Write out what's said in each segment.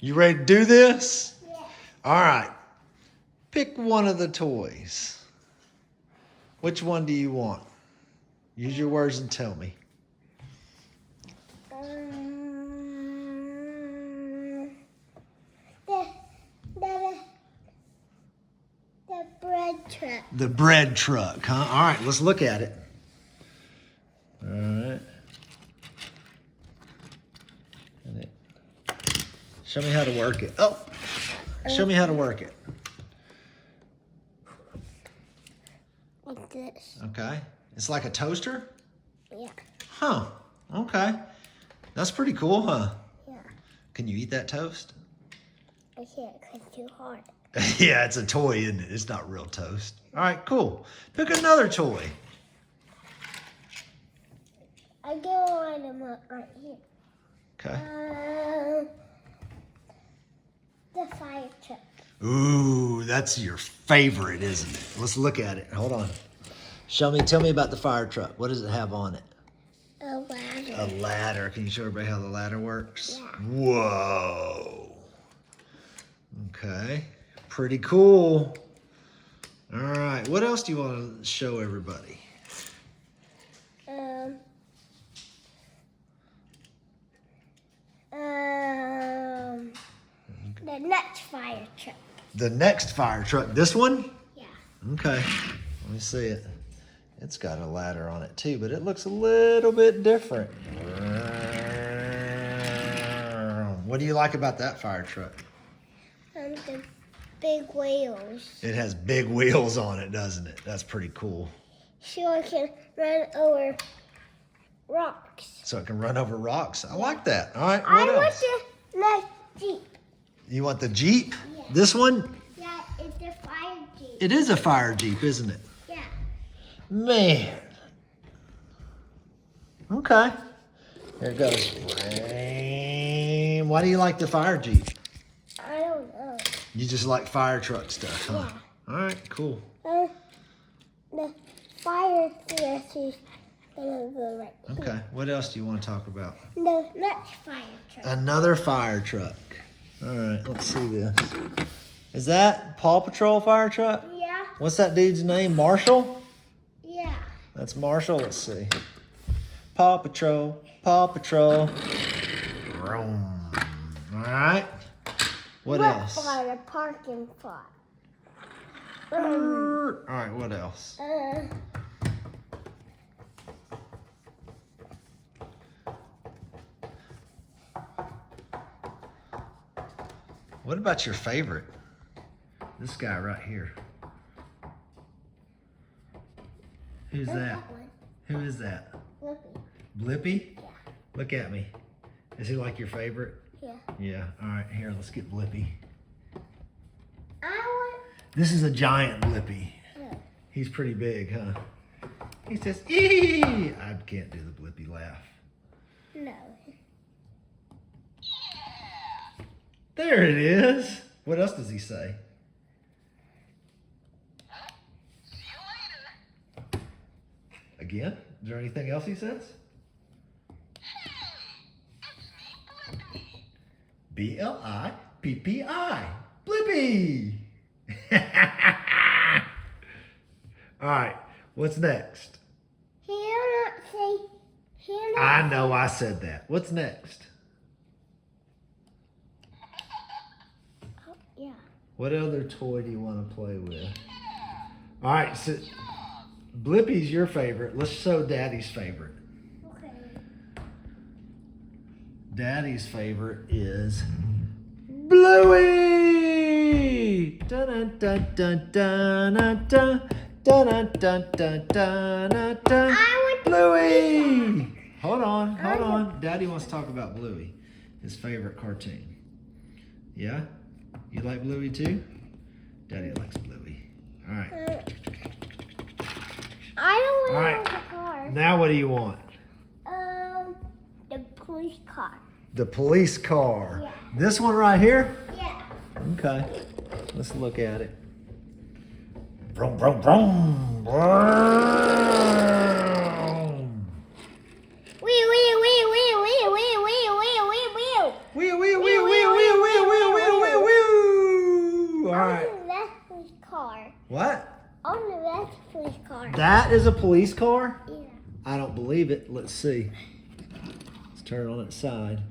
You ready to do this? Yeah. All right. Pick one of the toys. Which one do you want? Use your words and tell me. The bread truck. The bread truck, huh? All right, let's look at it. All right. Show me how to work it. Oh, show me how to work it. Like this. Okay. It's like a toaster? Yeah. Huh. Okay. That's pretty cool, huh? Yeah. Can you eat that toast? I can't because it's too hard. Yeah, it's a toy, isn't it? It's not real toast. All right, cool. Pick another toy. I get one of them right here. Okay. The fire truck. Ooh, that's your favorite, isn't it? Let's look at it. Hold on. Tell me about the fire truck. What does it have on it? A ladder. A ladder. Can you show everybody how the ladder works? Yeah. Whoa. Okay. Pretty cool. All right. What else do you want to show everybody? The next fire truck. The next fire truck. This one? Yeah. Okay. Let me see it. It's got a ladder on it too, but it looks a little bit different. What do you like about that fire truck? The big wheels. It has big wheels on it, doesn't it? That's pretty cool. So it can run over rocks. So it can run over rocks. I like that. All right, I what want else? the next Jeep. You want the Jeep? Yeah. This one? Yeah, it's a fire Jeep. It is a fire Jeep, isn't it? Yeah. Man. Okay. Here it goes. Why do you like the fire Jeep? I don't know. You just like fire truck stuff, huh? Yeah. All right, cool. The fire truck is gonna go right here. Okay, what else do you want to talk about? The next fire truck. Another fire truck. All right, let's see this. Is that Paw Patrol fire truck? Yeah. What's that dude's name? Marshall? Yeah. That's Marshall. Let's see. Paw Patrol, Paw Patrol. Vroom. All right. What else? All For the parking spot. right, what else? What about your favorite? This guy right here. Who's that? One. Who is that? Look. Blippy? Yeah. Look at me. Is he like your favorite? Yeah. Yeah. All right, here, let's get Blippy. I want. This is a giant Blippy. Yeah. He's pretty big, huh? He says, ee! I can't do the Blippy laugh. No. There it is. What else does he say? See you later. Again? Is there anything else he says? It's me, Blippi. B-L-I-P-P-I. Blippy! All right, what's next? He'll not say. He'll not. I know I said that. What's next? Oh, yeah. What other toy do you want to play with? All right, so Blippy's your favorite. Let's show Daddy's favorite. Okay. Daddy's favorite is Bluey! Dun dun dun dun dun dun dun dun dun dun dun. I would Bluey! Hold on. Daddy wants to talk about Bluey, his favorite cartoon. Yeah? You like Bluey too? Daddy likes Bluey. All right. I don't All want right. the car. Now what do you want? The police car. The police car. Yeah. This one right here? Yeah. Okay. Let's look at it. Vroom, vroom, vroom. Vroom. Wee wee wee wee wee wee wee wee wee wee wee. Wheel, wheel, wheel, wheel, wheel, wheel, wheel, That is a police car? Yeah. I don't believe it. Let's see. Let's turn it on its side.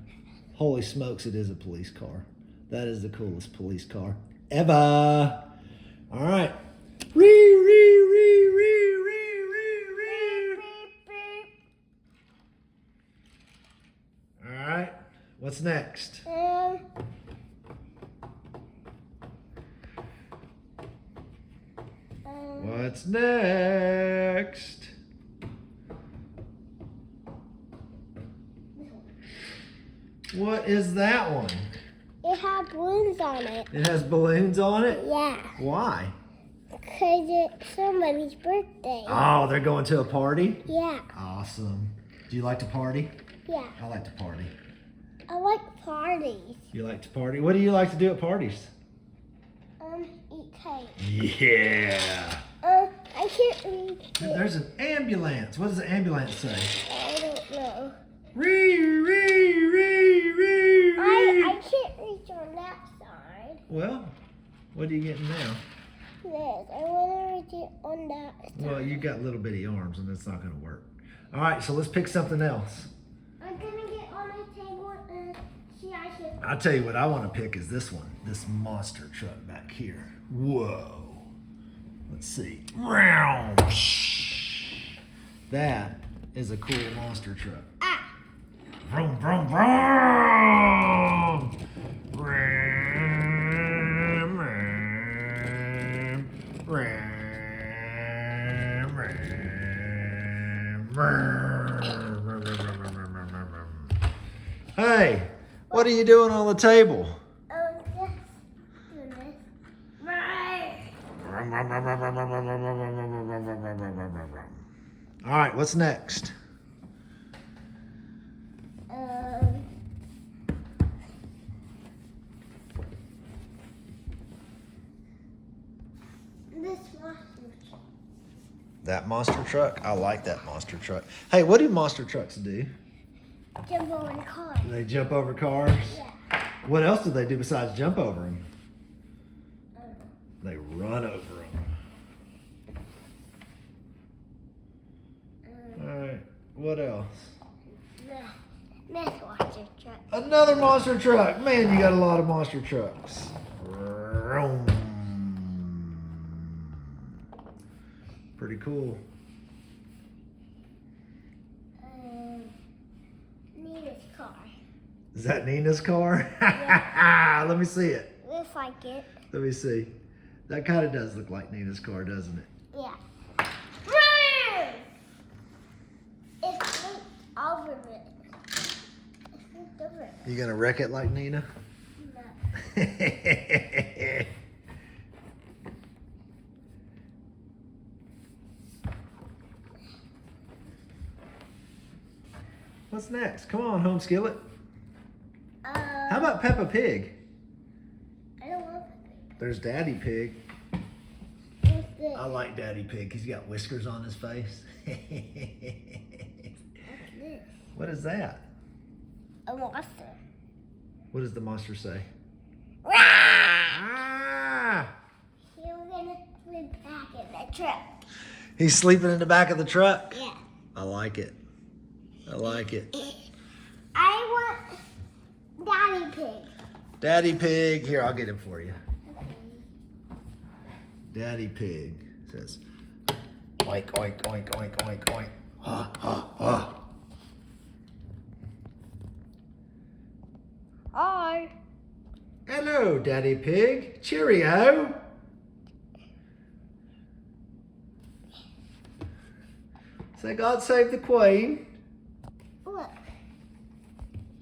Holy smokes, it is a police car. That is the coolest police car ever. All right. All right. What's next? What's next? What is that one? It has balloons on it. It has balloons on it? Yeah. Why? Because it's somebody's birthday. Oh, they're going to a party? Yeah. Awesome. Do you like to party? Yeah. I like to party. I like parties. You like to party? What do you like to do at parties? Eat cake. Yeah. I can't read it. There's an ambulance. What does the ambulance say? I don't know. I can't reach on that side. Well, what are you getting now? This. I want to reach it on that side. Well, you got little bitty arms and it's not going to work. All right, so let's pick something else. I'm going to get on the table and see I can. I'll tell you what I want to pick is this one. This monster truck back here. Whoa. Let's see. That is a cool monster truck. Ah. Vroom, vroom, vroom. Ram, ram, ram, ram. Hey, what are you doing on the table? Just doing this. All right, what's next? This monster. That monster truck? I like that monster truck. Hey, what do monster trucks do? Jump over the car. They jump over cars? Yeah. What else do they do besides jump over them? They run over them. All right, what else? This monster truck. Another monster truck. Man, you got a lot of monster trucks. Vroom. Pretty cool. Nina's car. Is that Nina's car? Yeah. Let me see it. Looks like it. Let me see. That kind of does look like Nina's car, doesn't it? Yeah. It flipped over it. It flipped over it. You gonna wreck it like Nina? No. What's next? Come on, home skillet. How How about Peppa Pig? I don't want There's Daddy Pig. What's this? I like Daddy Pig. He's got whiskers on his face. What's this? What is that? A monster. What does the monster say? Rah! Ah! Here we're gonna sleep back in the truck. He's sleeping in the back of the truck? Yeah. I like it. I like it. I want Daddy Pig. Daddy Pig. Here, I'll get him for you. Daddy Pig says, oink, oink, oink, oink, oink, oink. Ha, ha, ha. Hi. Hello, Daddy Pig. Cheerio. Say God save the Queen. Look.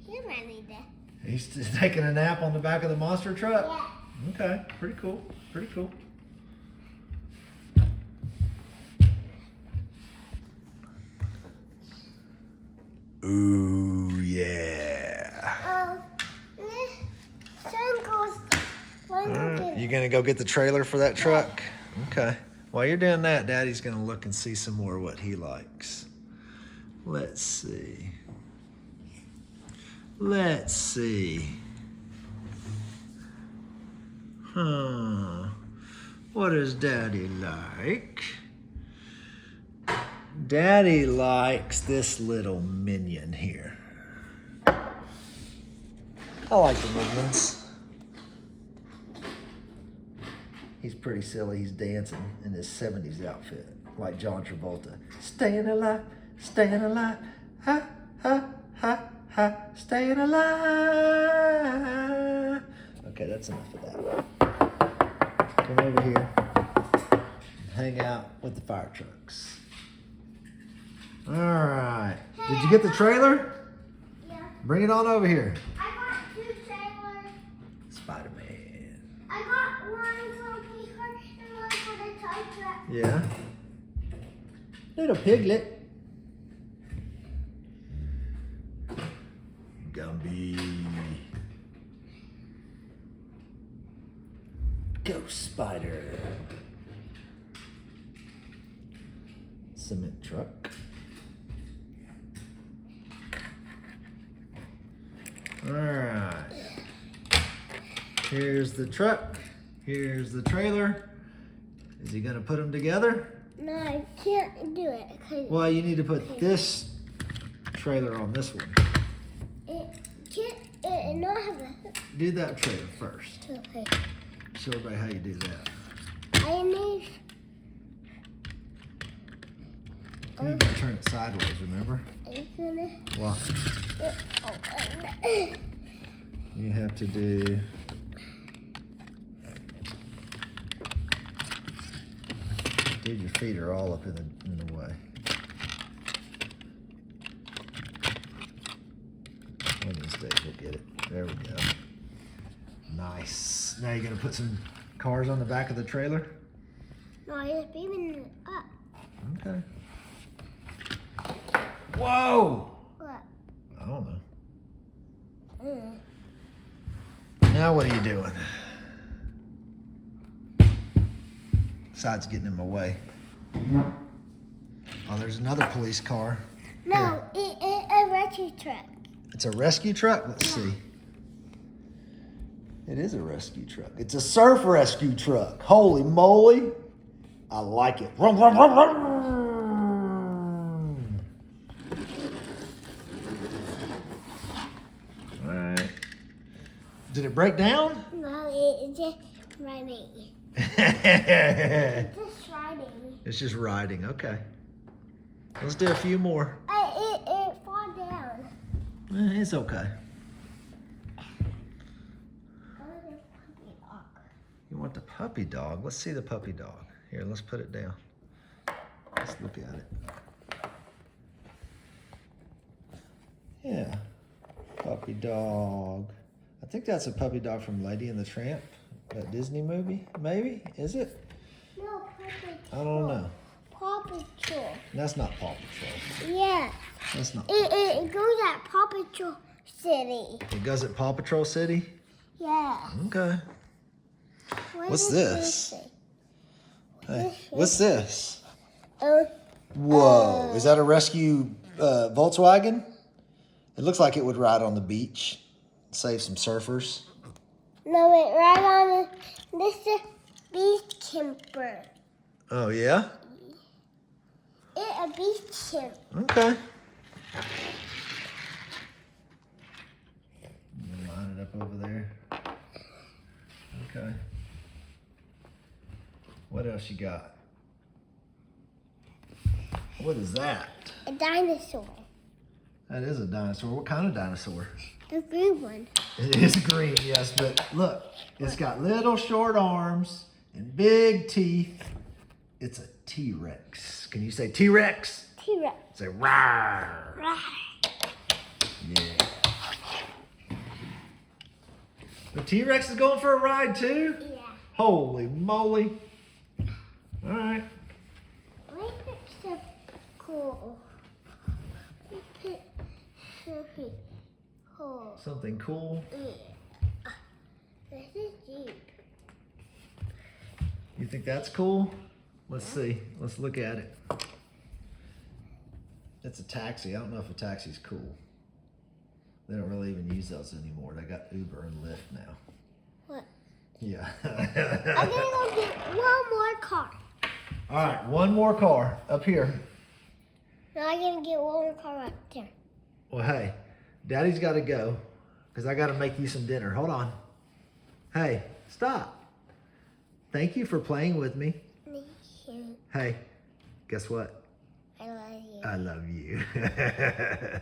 You're ready to. He's just taking a nap on the back of the monster truck. Yeah. Okay, pretty cool. Pretty cool. Ooh, yeah. All right. You gonna go get the trailer for that truck? Okay. While you're doing that, Daddy's gonna look and see some more what he likes. Let's see. Let's see. Huh. What does Daddy like? Daddy likes this little minion here. I like the minions. He's pretty silly. He's dancing in his 70s outfit, like John Travolta. Staying alive, ha, ha, ha, ha, staying alive. Okay, that's enough of that. Come over here and hang out with the fire trucks. All right. Did you get the trailer? Yeah. Bring it on over here. I got 2 trailers. Spider-Man. I got one for Peter and one for the toy truck. Yeah. Little piglet. Gumby. Ghost spider. Cement truck. All right. Here's the truck. Here's the trailer. Is he gonna put them together? No, I can't do it. Well, you need to put this trailer on this one. It can't. It not have a. Do that trailer first. Okay. Show everybody how you do that. I need. You need to turn it sideways, remember? It's gonna. Well, you have to do. Dude, your feet are all up in the way. One of these days we'll get it. There we go. Nice. Now you're gonna put some cars on the back of the trailer? No, it's beaming it up. Okay. Whoa! What? I don't know. Mm. Now what are you doing? Besides getting in my way. Oh, there's another police car. No, it's a rescue truck. It's a rescue truck? Let's see. It is a rescue truck. It's a surf rescue truck. Holy moly. I like it. Vroom, vroom, vroom, vroom. All right. Did it break down? No, it's just running. It's Just riding. just riding. Okay. Let's do a few more. It fall down. It's okay. You want the puppy dog? Let's see the puppy dog. Here, let's put it down. Let's look at it. Yeah. Puppy dog. I think that's a puppy dog from Lady and the Tramp. That Disney movie, maybe? Is it? No, Paw Patrol. I don't know. Paw Patrol. That's not Paw Patrol. Yeah. That's not. It goes at Paw Patrol City. It goes at Paw Patrol City? Yeah. Okay. What What's does this? say? Hey, what's this? Oh, Whoa. Is that a rescue Volkswagen? It looks like it would ride on the beach. Save some surfers. no, it right on this is beach camper. Oh, yeah? It's a beach camp. Okay. Line it up over there. Okay. What else you got? What is that? A dinosaur. That is a dinosaur. What kind of dinosaur? The green one. It is green, yes, but look, it's got little short arms and big teeth. It's a T-Rex. Can you say T-Rex? T-Rex. Say rawr. Yeah. The T-Rex is going for a ride too? Yeah. Holy moly. All right. Why is it so cool? It's something cool. Something cool. Yeah. This is Jeep. You think that's cool? Let's see. Let's look at it. It's a taxi. I don't know if a taxi's cool. They don't really even use those anymore. They got Uber and Lyft now. What? Yeah. I'm gonna go get one more car. All right, one more car up here. Now I'm gonna get one more car right there. Well, hey, Daddy's got to go because I got to make you some dinner. Hold on. Hey, stop. Thank you for playing with me. Thank you. Hey, guess what? I love you. I love you.